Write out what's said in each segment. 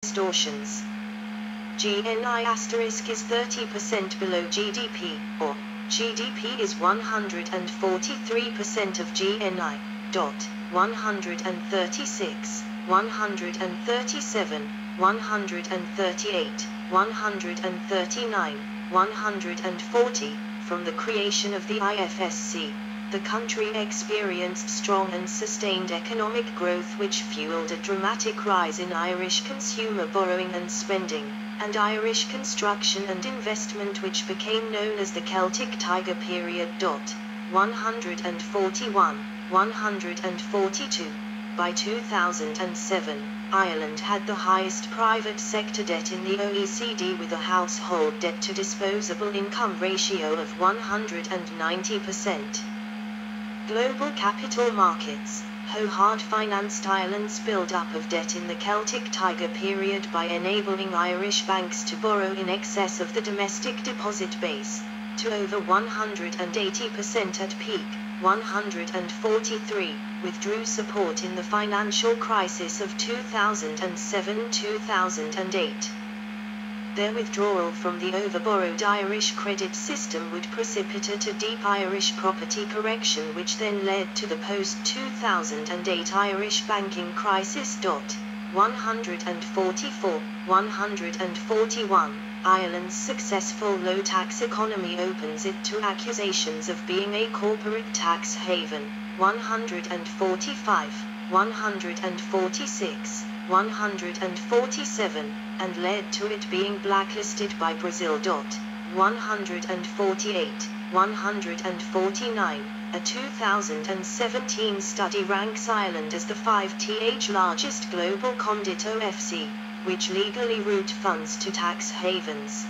distortions. GNI asterisk is 30% below GDP, or GDP is 143% of GNI. 136, 137, 138, 139, 140. From the creation of the IFSC, the country experienced strong and sustained economic growth which fueled a dramatic rise in Irish consumer borrowing and spending, and Irish construction and investment, which became known as the Celtic Tiger period. 141, 142. By 2007, Ireland had the highest private sector debt in the OECD, with a household debt to disposable income ratio of 190%. Global capital markets. Hohard financed Ireland's build-up of debt in the Celtic Tiger period by enabling Irish banks to borrow in excess of the domestic deposit base, to over 180% at peak. 143, withdrew support in the financial crisis of 2007-2008. Their withdrawal from the overborrowed Irish credit system would precipitate a deep Irish property correction, which then led to the post-2008 Irish banking crisis. 144, 141. Ireland's successful low-tax economy opens it to accusations of being a corporate tax haven. 145, 146, 147, and led to it being blacklisted by Brazil. 148, 149. A 2017 study ranks Ireland as the 5th largest global conduit OFC, which legally route funds to tax havens.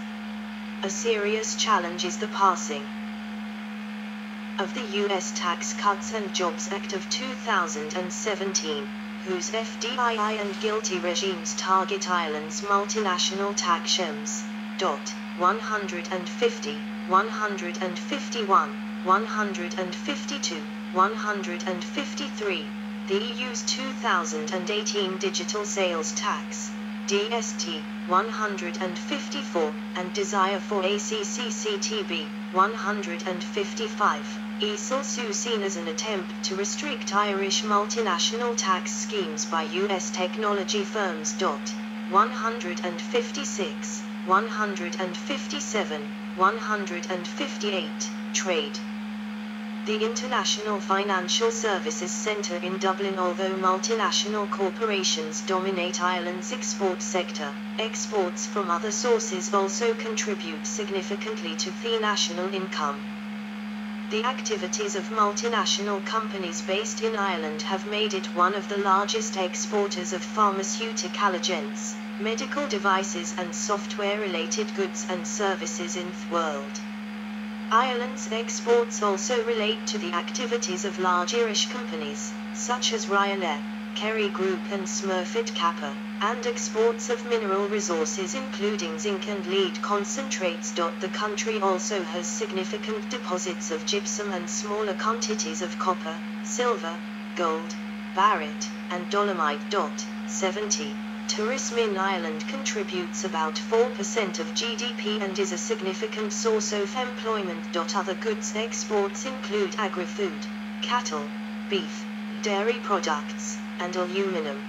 A serious challenge is the passing of the U.S. Tax Cuts and Jobs Act of 2017, whose FDII and GILTI regimes target Ireland's multinational tax schemes. 150, 151, 152, 153. The EU's 2018 Digital Sales Tax, DST, 154, and Desire for ACCCTB, 155. ESL seen as an attempt to restrict Irish multinational tax schemes by U.S. technology firms. 156, 157, 158. Trade. The International Financial Services Centre in Dublin. Although multinational corporations dominate Ireland's export sector, exports from other sources also contribute significantly to the national income. The activities of multinational companies based in Ireland have made it one of the largest exporters of pharmaceutical agents, medical devices and software-related goods and services in the world. Ireland's exports also relate to the activities of large Irish companies, such as Ryanair, Kerry Group and Smurfit Kappa, and exports of mineral resources including zinc and lead concentrates. The country also has significant deposits of gypsum and smaller quantities of copper, silver, gold, barite, and dolomite. 70. Tourism in Ireland contributes about 4% of GDP and is a significant source of employment. Other goods exports include agri-food, cattle, beef, dairy products, and aluminum.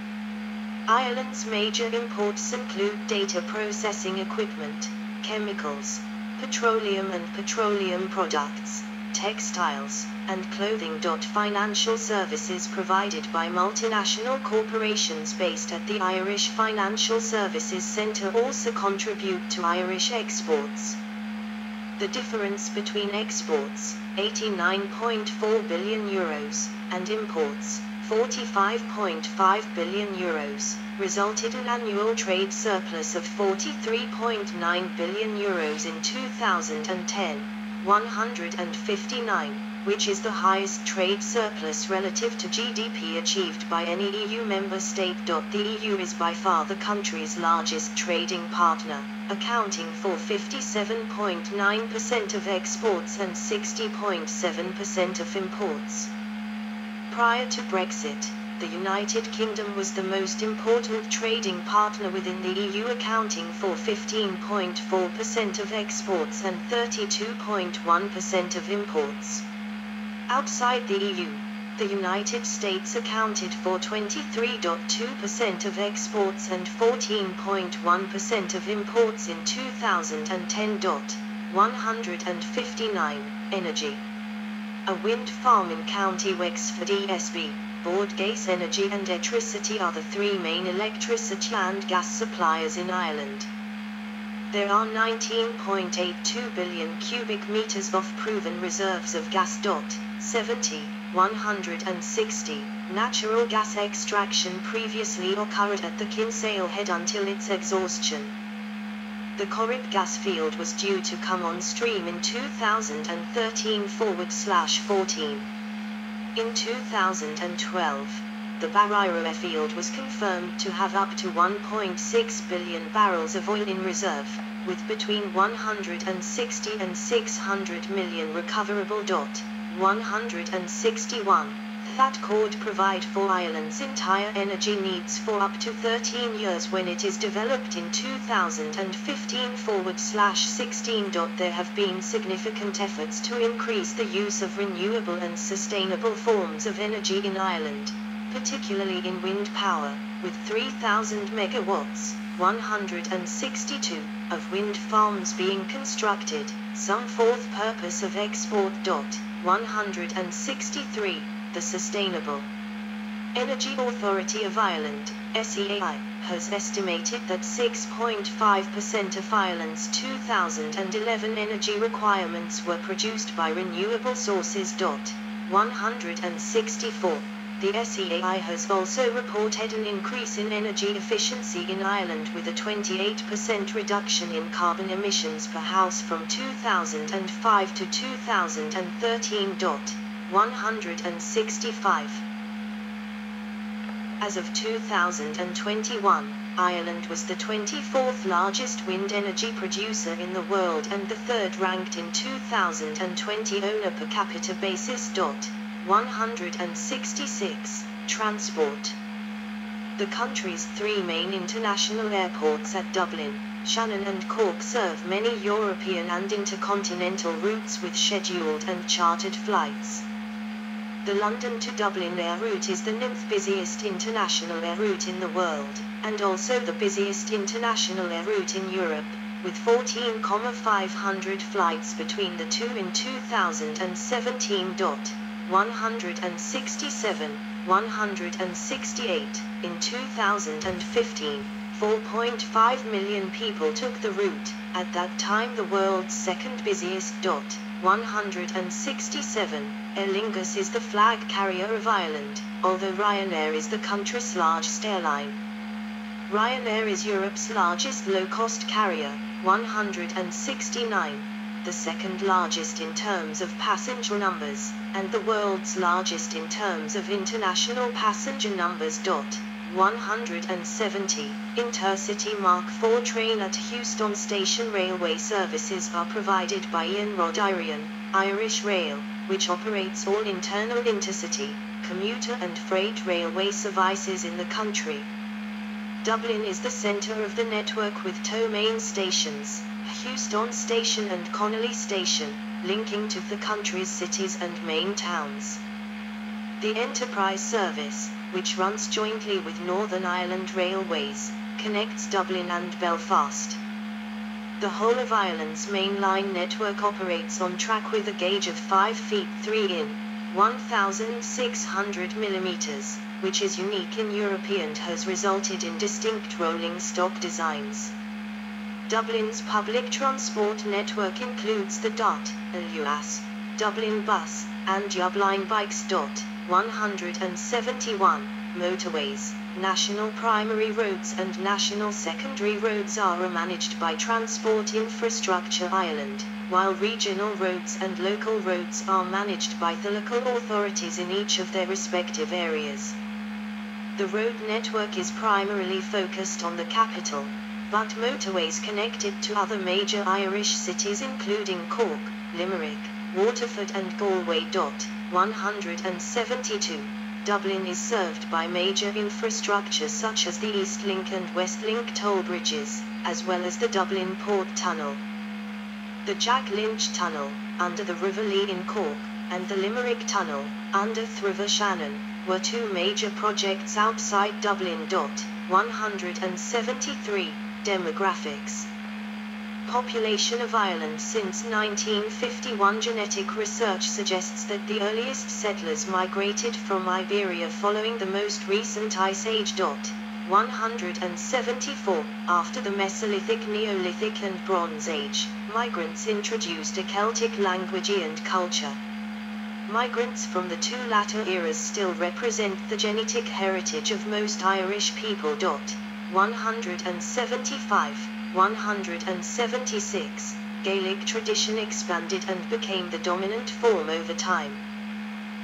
Ireland's major imports include data processing equipment, chemicals, petroleum and petroleum products, textiles, and clothing. Financial services provided by multinational corporations based at the Irish Financial Services Centre also contribute to Irish exports. The difference between exports, €89.4 billion, and imports, €45.5 billion, resulted in annual trade surplus of €43.9 billion in 2010. 159, which is the highest trade surplus relative to GDP achieved by any EU member state. The EU is by far the country's largest trading partner, accounting for 57.9% of exports and 60.7% of imports. Prior to Brexit, the United Kingdom was the most important trading partner within the EU, accounting for 15.4% of exports and 32.1% of imports. Outside the EU, the United States accounted for 23.2% of exports and 14.1% of imports in 2010. 159. Energy. A wind farm in County Wexford, ESB, Bordgate Energy and Electricity are the three main electricity and gas suppliers in Ireland. There are 19.82 billion cubic meters of proven reserves of gas. 70, 160, natural gas extraction previously occurred at the Kinsale Head until its exhaustion. The Corrib gas field was due to come on stream in 2013/14. In 2012, the Barira field was confirmed to have up to 1.6 billion barrels of oil in reserve, with between 160 and 600 million recoverable. 161. That could provide for Ireland's entire energy needs for up to 13 years when it is developed in 2015/16. There have been significant efforts to increase the use of renewable and sustainable forms of energy in Ireland, particularly in wind power, with 3,000 megawatts, 162, of wind farms being constructed, some fourth purpose of export. 163. The Sustainable Energy Authority of Ireland, SEAI, has estimated that 6.5% of Ireland's 2011 energy requirements were produced by renewable sources. 164. The SEAI has also reported an increase in energy efficiency in Ireland, with a 28% reduction in carbon emissions per house from 2005 to 2013. 165. As of 2021, Ireland was the 24th largest wind energy producer in the world and the third ranked in 2020 on a per capita basis. 166. Transport. The country's three main international airports at Dublin, Shannon and Cork serve many European and intercontinental routes with scheduled and chartered flights. The London to Dublin air route is the 9th busiest international air route in the world, and also the busiest international air route in Europe, with 14,500 flights between the two in 2017. 167, 168. In 2015, 4.5 million people took the route, at that time the world's second busiest. 167. Aer Lingus is the flag carrier of Ireland, although Ryanair is the country's largest airline. Ryanair is Europe's largest low-cost carrier. 169. The second largest in terms of passenger numbers, and the world's largest in terms of international passenger numbers. 170. Intercity Mark IV train at Houston Station. Railway services are provided by Ian Rod Irian, Irish Rail, which operates all internal intercity, commuter and freight railway services in the country. Dublin is the centre of the network with two main stations, Houston Station and Connolly Station, linking to the country's cities and main towns. The Enterprise service, which runs jointly with Northern Ireland Railways, connects Dublin and Belfast. The whole of Ireland's mainline network operates on track with a gauge of 5 feet 3 in, 1,600 mm, which is unique in Europe and has resulted in distinct rolling stock designs. Dublin's public transport network includes the LUAS, Dublin Bus, and Dublin Bikes. 171. Motorways, national primary roads and national secondary roads are managed by Transport Infrastructure Ireland, while regional roads and local roads are managed by the local authorities in each of their respective areas. The road network is primarily focused on the capital, but motorways connect it to other major Irish cities including Cork, Limerick, Waterford and Galway. 172. Dublin is served by major infrastructure such as the East Link and West Link toll bridges, as well as the Dublin Port Tunnel. The Jack Lynch Tunnel, under the River Lee in Cork, and the Limerick Tunnel, under the River Shannon, were two major projects outside Dublin. 173. Demographics. Population of Ireland since 1951. Genetic research suggests that the earliest settlers migrated from Iberia following the most recent Ice Age. 174. After the Mesolithic, Neolithic and Bronze Age, migrants introduced a Celtic language and culture. Migrants from the two latter eras still represent the genetic heritage of most Irish people. 175. 176. Gaelic tradition expanded and became the dominant form over time.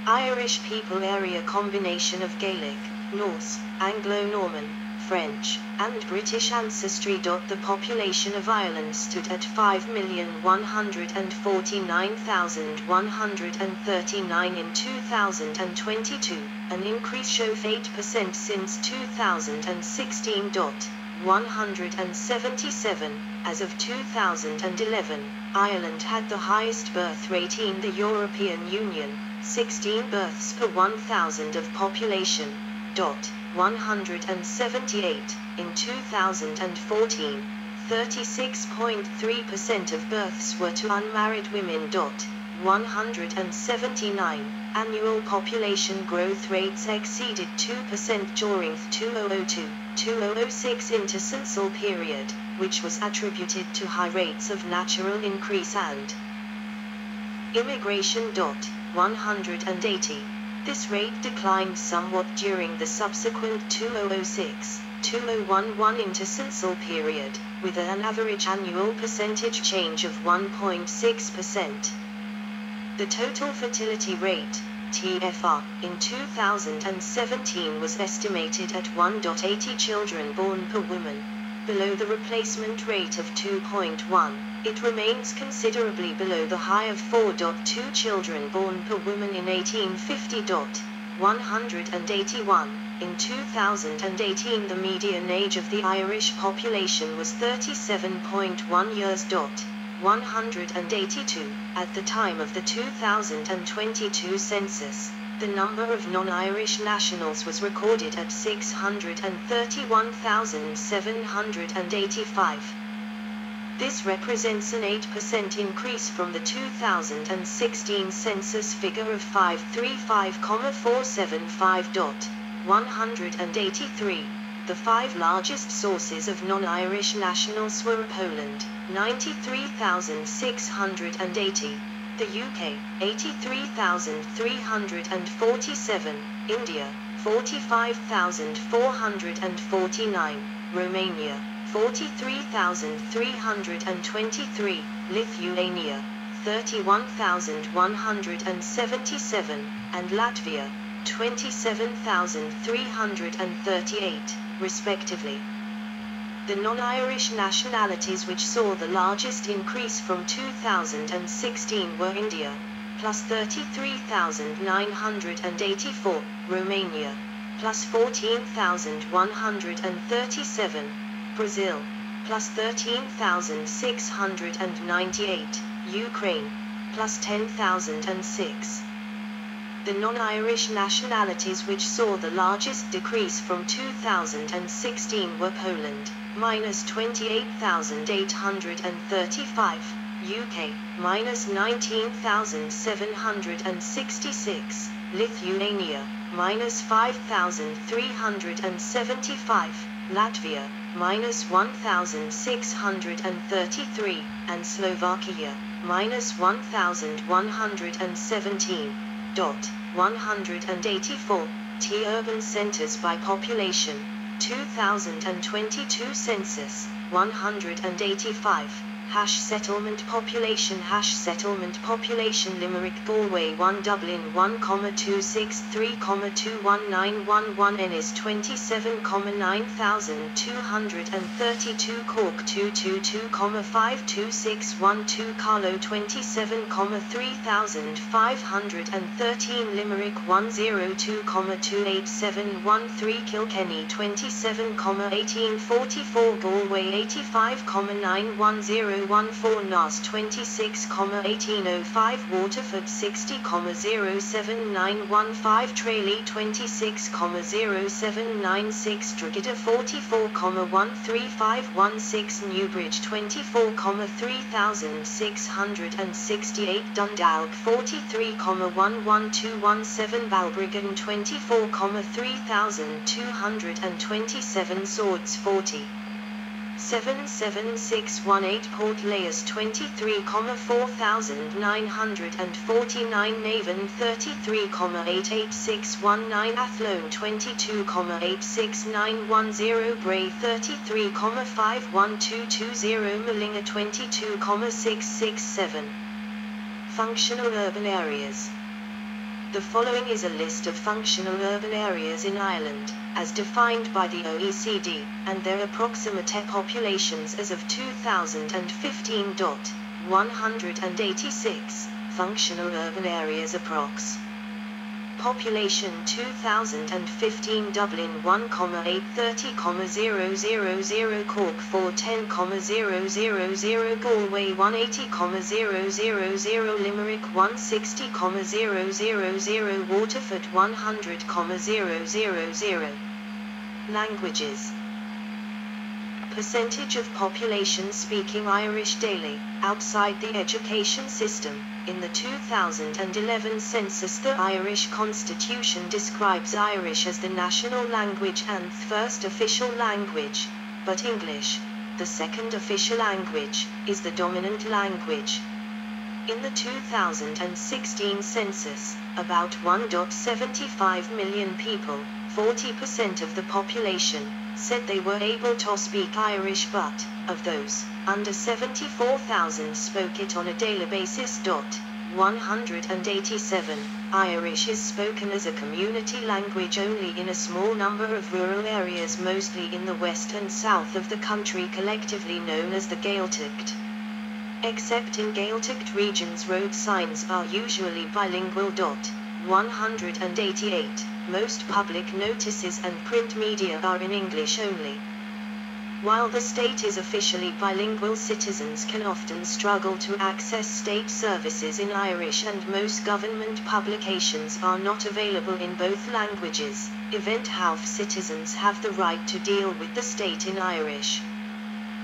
Irish people area combination of Gaelic, Norse, Anglo-Norman, French, and British ancestry. The population of Ireland stood at 5,149,139 in 2022, an increase of 8% since 2016. 177. As of 2011, Ireland had the highest birth rate in the European Union, 16 births per 1,000 of population. 178. In 2014, 36.3% of births were to unmarried women. 179. Annual population growth rates exceeded 2% during the 2002-2006 intercensal period, which was attributed to high rates of natural increase and immigration. 180. This rate declined somewhat during the subsequent 2006-2011 intercensal period, with an average annual percentage change of 1.6%. The total fertility rate, TFR, in 2017 was estimated at 1.80 children born per woman, below the replacement rate of 2.1. It remains considerably below the high of 4.2 children born per woman in 1850. 181. In 2018, the median age of the Irish population was 37.1 years. 182. At the time of the 2022 census, the number of non-Irish nationals was recorded at 631,785. This represents an 8% increase from the 2016 census figure of 535,475. 183. The five largest sources of non-Irish nationals were Poland, 93,680, the UK, 83,347, India, 45,449, Romania, 43,323, Lithuania, 31,177, and Latvia, 27,338, respectively. The non-Irish nationalities which saw the largest increase from 2016 were India, plus 33,984, Romania, plus 14,137, Brazil, plus 13,698, Ukraine, plus 10,006. The non-Irish nationalities which saw the largest decrease from 2016 were Poland, minus 28,835, UK, minus 19,766, Lithuania, minus 5,375, Latvia, minus 1,633, and Slovakia, minus 1,117. 184. T. Urban centers by population, 2022 census, 185. Settlement population Limerick Galway 1 Dublin 1,263,21911 Ennis 27,9232 Cork 222,52612 Carlow 27,3513 Limerick 102,28713 Kilkenny 27,1844 Galway 85,91014 Naas 26,1805 Waterford 60,07915 Tralee 26,0796 Drogheda 44,13516 Newbridge 24,3668 Dundalk 43,11217 Balbriggan 24,3227 Swords 77618 Port Layers 23,4949 Navan 33,88619 Athlone 22,86910 Bray 33,51220 Mullingar 22,667 Functional urban areas. The following is a list of functional urban areas in Ireland, as defined by the OECD, and their approximate populations as of 2015. 186 functional urban areas approx. Population 2015 Dublin 1,830,000 Cork 410,000 Galway 180,000 Limerick 160,000 Waterford 100,000 Languages. Percentage of population speaking Irish daily, outside the education system. In the 2011 census, the Irish Constitution describes Irish as the national language and first official language, but English, the second official language, is the dominant language. In the 2016 census, about 1.75 million people, 40% of the population, said they were able to speak Irish, but, of those, under 74,000 spoke it on a daily basis. 187. Irish is spoken as a community language only in a small number of rural areas, mostly in the west and south of the country, collectively known as the Gaeltacht. Except in Gaeltacht regions, road signs are usually bilingual. 188. Most public notices and print media are in English only. While the state is officially bilingual, citizens can often struggle to access state services in Irish, and most government publications are not available in both languages. Event House citizens have the right to deal with the state in Irish.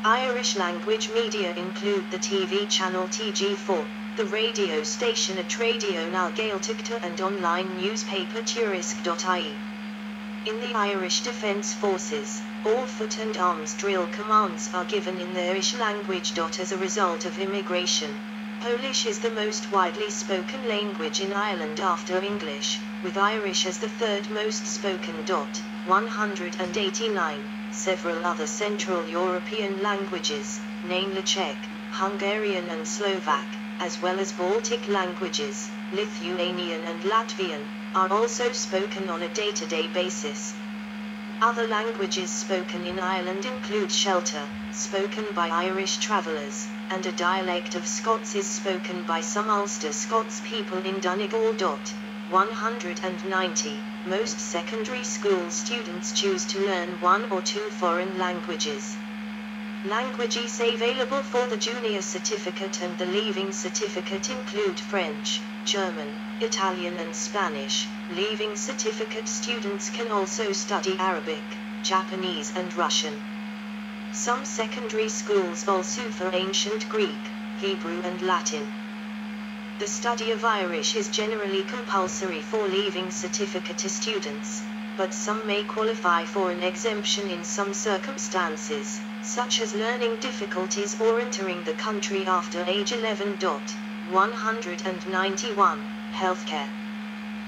Irish language media include the TV channel TG4, the radio station Atradio na Gaeltachta, and online newspaper Tuairisc.ie. In the Irish Defence Forces, all foot and arms drill commands are given in the Irish language. As a result of immigration, Polish is the most widely spoken language in Ireland after English, with Irish as the third most spoken. 189. Several other Central European languages, namely Czech, Hungarian and Slovak, as well as Baltic languages, Lithuanian and Latvian, are also spoken on a day-to-day basis. Other languages spoken in Ireland include Shelta, spoken by Irish travellers, and a dialect of Scots is spoken by some Ulster Scots people in Donegal. 190. Most secondary school students choose to learn one or two foreign languages. Languages available for the junior certificate and the leaving certificate include French, German, Italian and Spanish. Leaving certificate students can also study Arabic, Japanese and Russian. Some secondary schools also offer ancient Greek, Hebrew and Latin. The study of Irish is generally compulsory for leaving certificate students, but some may qualify for an exemption in some circumstances, such as learning difficulties or entering the country after age 11. 191. Healthcare.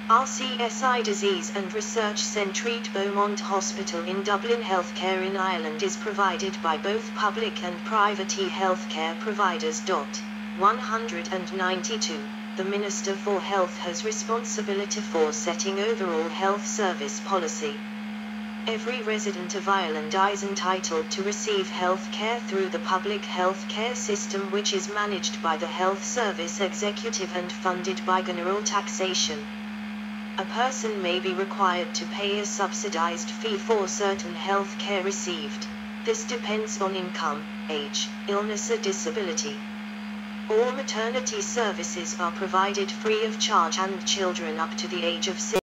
RCSI Disease and Research Centre at Beaumont Hospital in Dublin. Healthcare in Ireland is provided by both public and private healthcare providers. 192. The Minister for Health has responsibility for setting overall health service policy. Every resident of Ireland is entitled to receive health care through the public health care system, which is managed by the Health Service Executive and funded by general taxation. A person may be required to pay a subsidized fee for certain health care received. This depends on income, age, illness or disability. All maternity services are provided free of charge, and children up to the age of 6